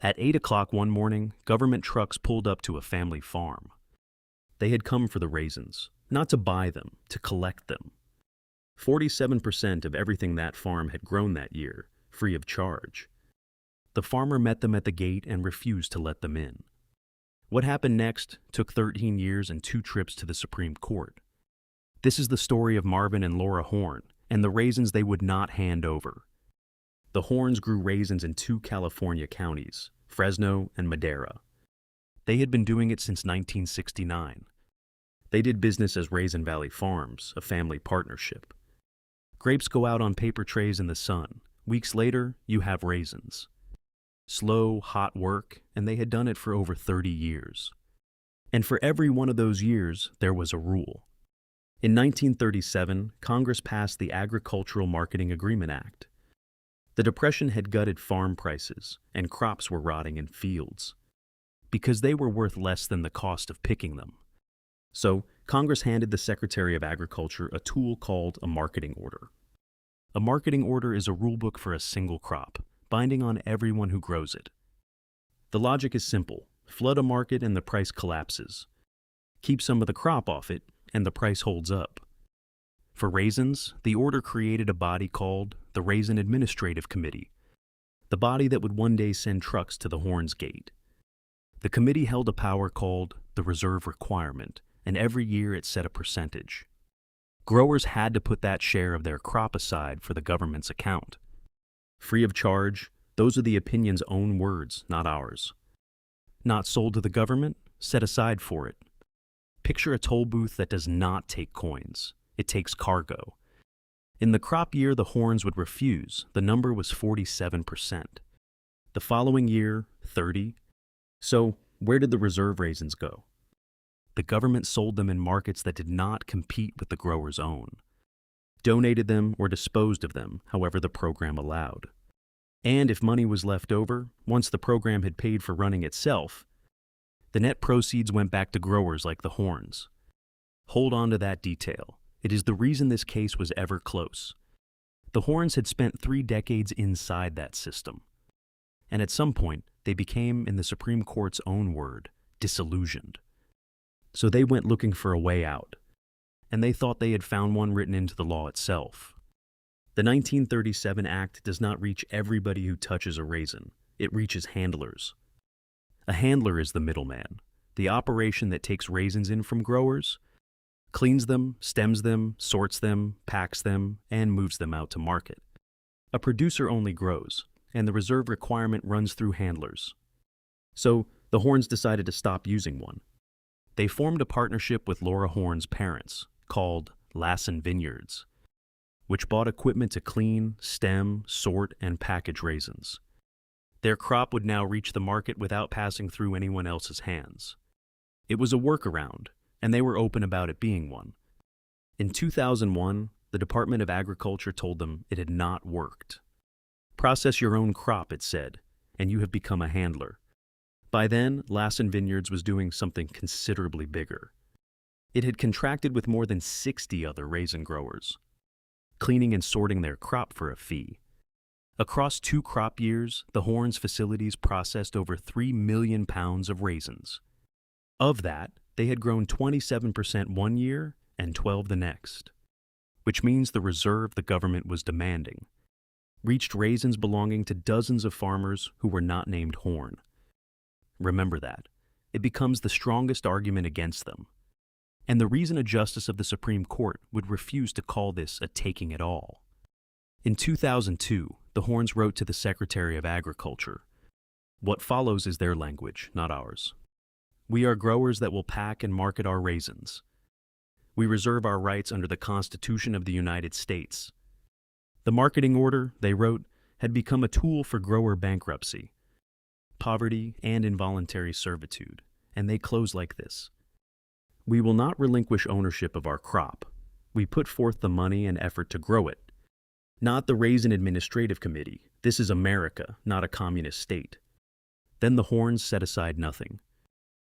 At 8 o'clock one morning, government trucks pulled up to a family farm. They had come for the raisins, not to buy them, to collect them. 47% of everything that farm had grown that year, free of charge. The farmer met them at the gate and refused to let them in. What happened next took 13 years and 2 trips to the Supreme Court. This is the story of Marvin and Laura Horn and the raisins they would not hand over. The Horns grew raisins in 2 California counties, Fresno and Madera. They had been doing it since 1969. They did business as Raisin Valley Farms, a family partnership. Grapes go out on paper trays in the sun. Weeks later, you have raisins. Slow, hot work, and they had done it for over 30 years. And for every one of those years, there was a rule. In 1937, Congress passed the Agricultural Marketing Agreement Act. The Depression had gutted farm prices, and crops were rotting in fields, because they were worth less than the cost of picking them. So, Congress handed the Secretary of Agriculture a tool called a marketing order. A marketing order is a rulebook for a single crop, binding on everyone who grows it. The logic is simple. Flood a market and the price collapses. Keep some of the crop off it, and the price holds up. For raisins, the order created a body called the Raisin Administrative Committee, the body that would one day send trucks to the Horns gate. The committee held a power called the reserve requirement, and every year it set a percentage. Growers had to put that share of their crop aside for the government's account. Free of charge, those are the opinion's own words, not ours. Not sold to the government, set aside for it. Picture a toll booth that does not take coins. It takes cargo. In the crop year the Horns would refuse, the number was 47%. The following year, 30%. So, where did the reserve raisins go? The government sold them in markets that did not compete with the growers' own. Donated them or disposed of them, however the program allowed. And if money was left over, once the program had paid for running itself, the net proceeds went back to growers like the Horns. Hold on to that detail. It is the reason this case was ever close. The Horns had spent 3 decades inside that system. And at some point, they became, in the Supreme Court's own word, disillusioned. So they went looking for a way out. And they thought they had found one written into the law itself. The 1937 Act does not reach everybody who touches a raisin. It reaches handlers. A handler is the middleman, the operation that takes raisins in from growers, cleans them, stems them, sorts them, packs them, and moves them out to market. A producer only grows, and the reserve requirement runs through handlers. So the Horns decided to stop using one. They formed a partnership with Laura Horn's parents, called Lassen Vineyards, which bought equipment to clean, stem, sort, and package raisins. Their crop would now reach the market without passing through anyone else's hands. It was a workaround, and they were open about it being one. In 2001, the Department of Agriculture told them it had not worked. Process your own crop, it said, and you have become a handler. By then, Lassen Vineyards was doing something considerably bigger. It had contracted with more than 60 other raisin growers, cleaning and sorting their crop for a fee. Across 2 crop years, the Horns facilities processed over 3 million pounds of raisins. Of that, they had grown 27% one year and 12% the next, which means the reserve the government was demanding reached raisins belonging to dozens of farmers who were not named Horn. Remember that. It becomes the strongest argument against them. And the reason a justice of the Supreme Court would refuse to call this a taking at all. In 2002, the Horns wrote to the Secretary of Agriculture. What follows is their language, not ours. We are growers that will pack and market our raisins. We reserve our rights under the Constitution of the United States. The marketing order, they wrote, had become a tool for grower bankruptcy, poverty, and involuntary servitude, and they close like this. We will not relinquish ownership of our crop. We put forth the money and effort to grow it. Not the Raisin Administrative Committee. This is America, not a communist state. Then the Horns set aside nothing.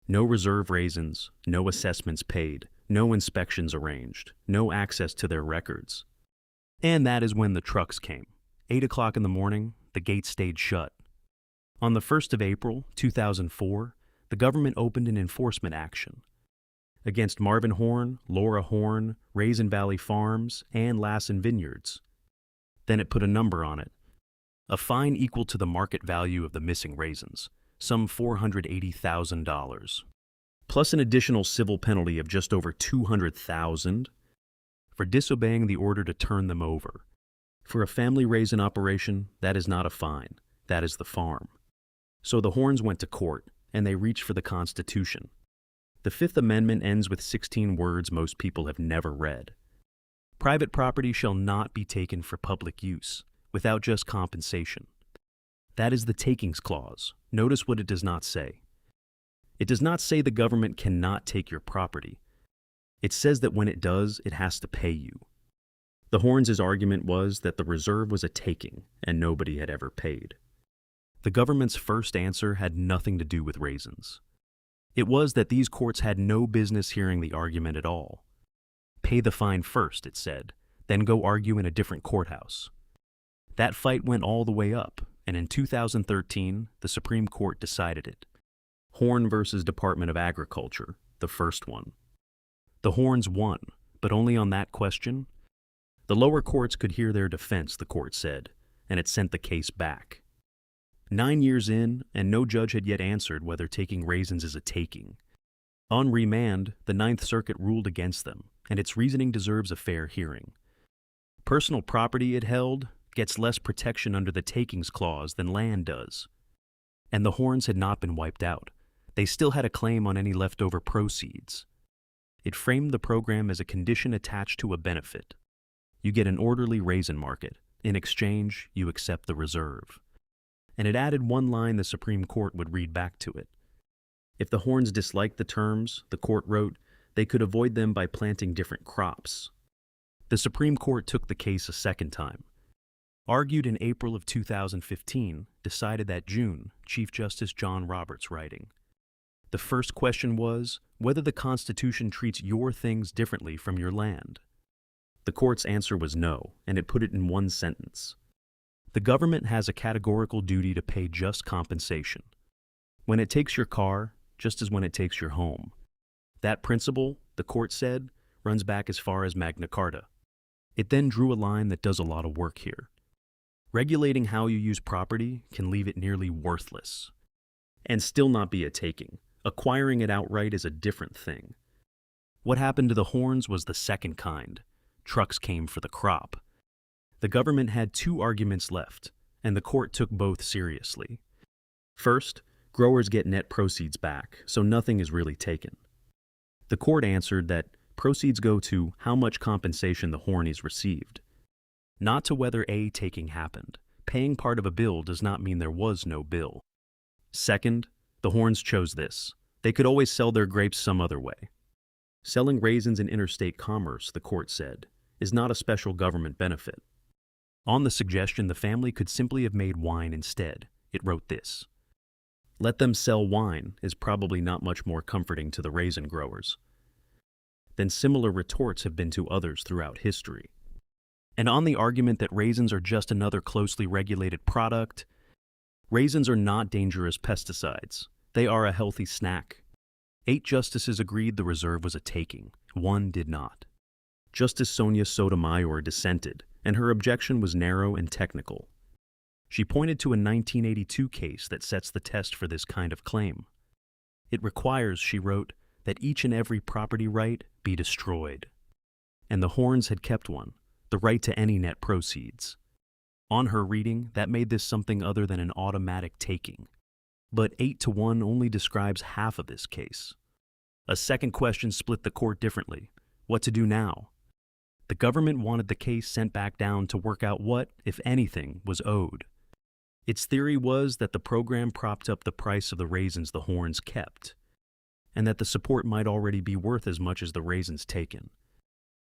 No reserve raisins, no assessments paid, no inspections arranged, no access to their records. And that is when the trucks came. 8 o'clock in the morning, the gate stayed shut. On the 1st of April, 2004, the government opened an enforcement action against Marvin Horn, Laura Horn, Raisin Valley Farms, and Lassen Vineyards. Then it put a number on it. A fine equal to the market value of the missing raisins, some $480,000, plus an additional civil penalty of just over $200,000 for disobeying the order to turn them over. For a family raisin operation, that is not a fine, that is the farm. So the Horns went to court, and they reached for the Constitution. The Fifth Amendment ends with 16 words most people have never read. Private property shall not be taken for public use, without just compensation. That is the takings clause. Notice what it does not say. It does not say the government cannot take your property. It says that when it does, it has to pay you. The Horns' argument was that the reserve was a taking, and nobody had ever paid. The government's first answer had nothing to do with raisins. It was that these courts had no business hearing the argument at all. Pay the fine first, it said, then go argue in a different courthouse. That fight went all the way up, and in 2013, the Supreme Court decided it. Horn versus Department of Agriculture, the first one. The Horns won, but only on that question. The lower courts could hear their defense, the court said, and it sent the case back. 9 years in, and no judge had yet answered whether taking raisins is a taking. On remand, the Ninth Circuit ruled against them, and its reasoning deserves a fair hearing. Personal property, it held, gets less protection under the takings clause than land does. And the Horns had not been wiped out. They still had a claim on any leftover proceeds. It framed the program as a condition attached to a benefit. You get an orderly raisin market. In exchange, you accept the reserve. And it added one line the Supreme Court would read back to it. If the Horns disliked the terms, the court wrote, they could avoid them by planting different crops. The Supreme Court took the case a second time. Argued in April of 2015, decided that June, Chief Justice John Roberts writing. The first question was whether the Constitution treats your things differently from your land. The court's answer was no, and it put it in one sentence. The government has a categorical duty to pay just compensation. When it takes your car, just as when it takes your home. That principle, the court said, runs back as far as Magna Carta. It then drew a line that does a lot of work here. Regulating how you use property can leave it nearly worthless. And still not be a taking. Acquiring it outright is a different thing. What happened to the Horns was the second kind. Trucks came for the crop. The government had two arguments left, and the court took both seriously. First, growers get net proceeds back, so nothing is really taken. The court answered that proceeds go to how much compensation the Hornies received, not to whether a taking happened. Paying part of a bill does not mean there was no bill. Second, the Horns chose this. They could always sell their grapes some other way. Selling raisins in interstate commerce, the court said, is not a special government benefit. On the suggestion, the family could simply have made wine instead. It wrote this. Let them sell wine is probably not much more comforting to the raisin growers than similar retorts have been to others throughout history. And on the argument that raisins are just another closely regulated product, raisins are not dangerous pesticides. They are a healthy snack. 8 justices agreed the reserve was a taking. 1 did not. Justice Sonia Sotomayor dissented, and her objection was narrow and technical. She pointed to a 1982 case that sets the test for this kind of claim. It requires, she wrote, that each and every property right be destroyed. And the Horns had kept one, the right to any net proceeds. On her reading, that made this something other than an automatic taking. But 8-1 only describes half of this case. A second question split the court differently. What to do now? The government wanted the case sent back down to work out what, if anything, was owed. Its theory was that the program propped up the price of the raisins the Horns kept, and that the support might already be worth as much as the raisins taken.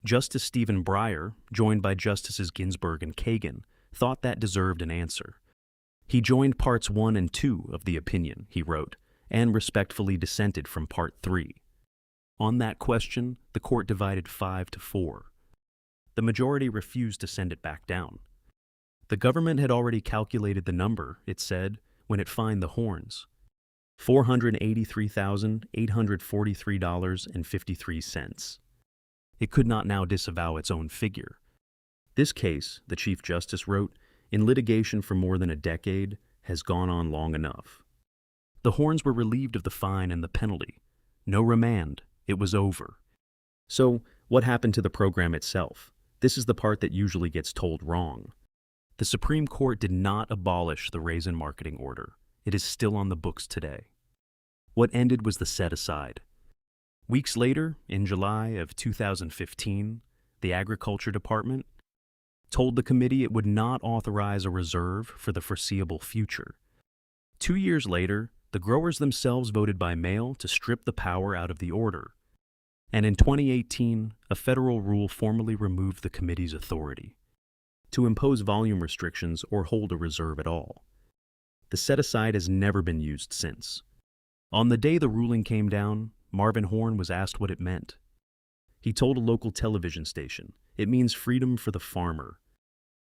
Justice Stephen Breyer, joined by Justices Ginsburg and Kagan, thought that deserved an answer. He joined parts 1 and 2 of the opinion, he wrote, and respectfully dissented from part 3. On that question, the court divided 5-4. The majority refused to send it back down. The government had already calculated the number, it said, when it fined the horns. $483,843.53. It could not now disavow its own figure. This case, the Chief Justice wrote, in litigation for more than a decade, has gone on long enough. The horns were relieved of the fine and the penalty. No remand. It was over. So, what happened to the program itself? This is the part that usually gets told wrong. The Supreme Court did not abolish the raisin marketing order. It is still on the books today. What ended was the set-aside. Weeks later, in July of 2015, the Agriculture Department told the committee it would not authorize a reserve for the foreseeable future. 2 years later, the growers themselves voted by mail to strip the power out of the order. And in 2018, a federal rule formally removed the committee's authority to impose volume restrictions or hold a reserve at all. The set-aside has never been used since. On the day the ruling came down, Marvin Horn was asked what it meant. He told a local television station, "It means freedom for the farmer.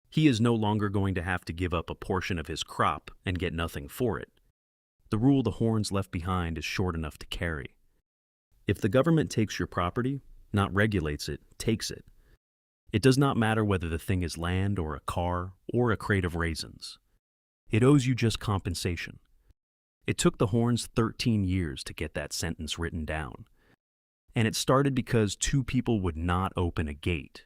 He is no longer going to have to give up a portion of his crop and get nothing for it. The rule the Horns left behind is short enough to carry. If the government takes your property, not regulates it, takes it. It does not matter whether the thing is land or a car or a crate of raisins. It owes you just compensation." It took the Horns 13 years to get that sentence written down. And it started because two people would not open a gate.